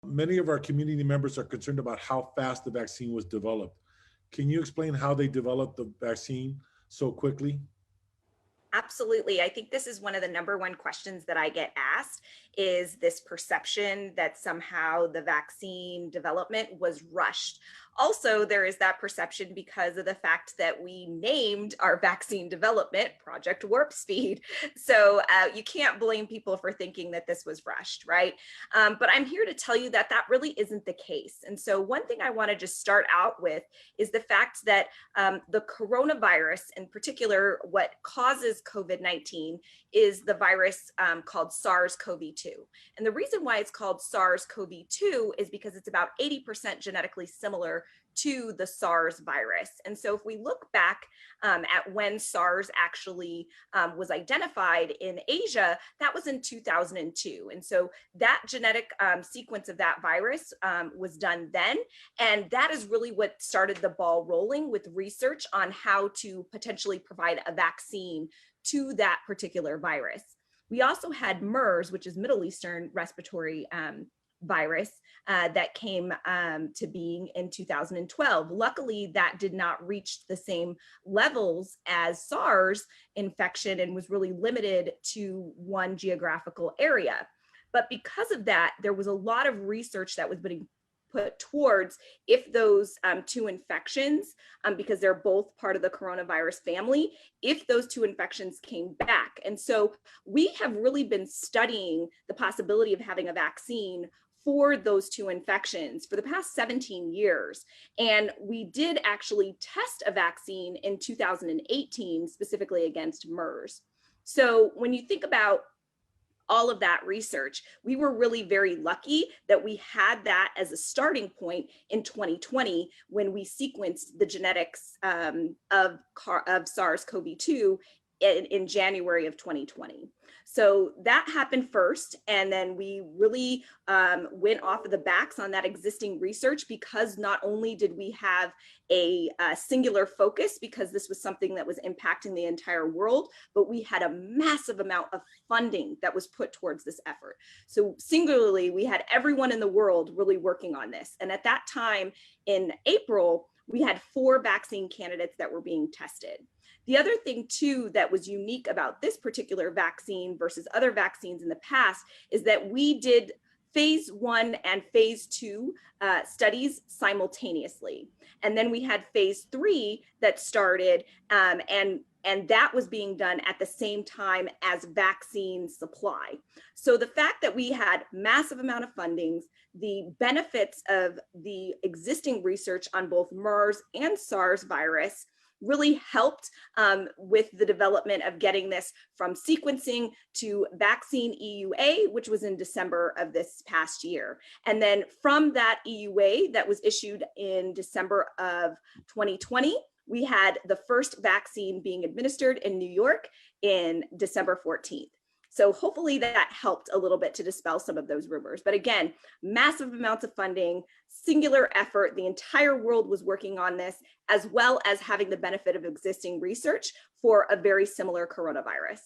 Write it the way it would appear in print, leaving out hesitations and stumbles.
Many of our community members are concerned about how fast the vaccine was developed. Can you explain how they developed the vaccine so quickly? Absolutely. I think this is one of the number one questions that I get asked is this perception that somehow the vaccine development was rushed. Also, there is that perception because of the fact that we named our vaccine development Project Warp Speed. So you can't blame people for thinking that this was rushed, right? But I'm here to tell you that that really isn't the case. And so one thing I want to just start out with is the fact that the coronavirus, in particular, what causes COVID-19 is the virus called SARS-CoV-2. And the reason why it's called SARS-CoV-2 is because it's about 80% genetically similar to the SARS virus. And so if we look back at when SARS actually was identified in Asia, that was in 2002. And so that genetic sequence of that virus was done then. And that is really what started the ball rolling with research on how to potentially provide a vaccine to that particular virus. We also had MERS, which is Middle Eastern respiratory virus that came to being in 2012. Luckily, that did not reach the same levels as SARS infection and was really limited to one geographical area. But because of that, there was a lot of research that was being put towards if those two infections, because they're both part of the coronavirus family, if those two infections came back. And so we have really been studying the possibility of having a vaccine for those two infections for the past 17 years. And we did actually test a vaccine in 2018, specifically against MERS. So when you think about all of that research, we were really very lucky that we had that as a starting point in 2020 when we sequenced the genetics of SARS-CoV-2 in January of 2020. So that happened first, and then we really went off of the backs on that existing research because not only did we have a singular focus because this was something that was impacting the entire world, but we had a massive amount of funding that was put towards this effort. So singularly, we had everyone in the world really working on this. And at that time in April, we had 4 vaccine candidates that were being tested. The other thing too that was unique about this particular vaccine versus other vaccines in the past is that we did phase 1 and phase 2 studies simultaneously. And then we had phase 3 that started and that was being done at the same time as vaccine supply. So the fact that we had massive amount of fundings, the benefits of the existing research on both MERS and SARS virus really helped with the development of getting this from sequencing to vaccine EUA, which was in December of this past year. And then from that EUA that was issued in December of 2020, we had the first vaccine being administered in New York in December 14th. So hopefully that helped a little bit to dispel some of those rumors. But again, massive amounts of funding, singular effort, the entire world was working on this, as well as having the benefit of existing research for a very similar coronavirus.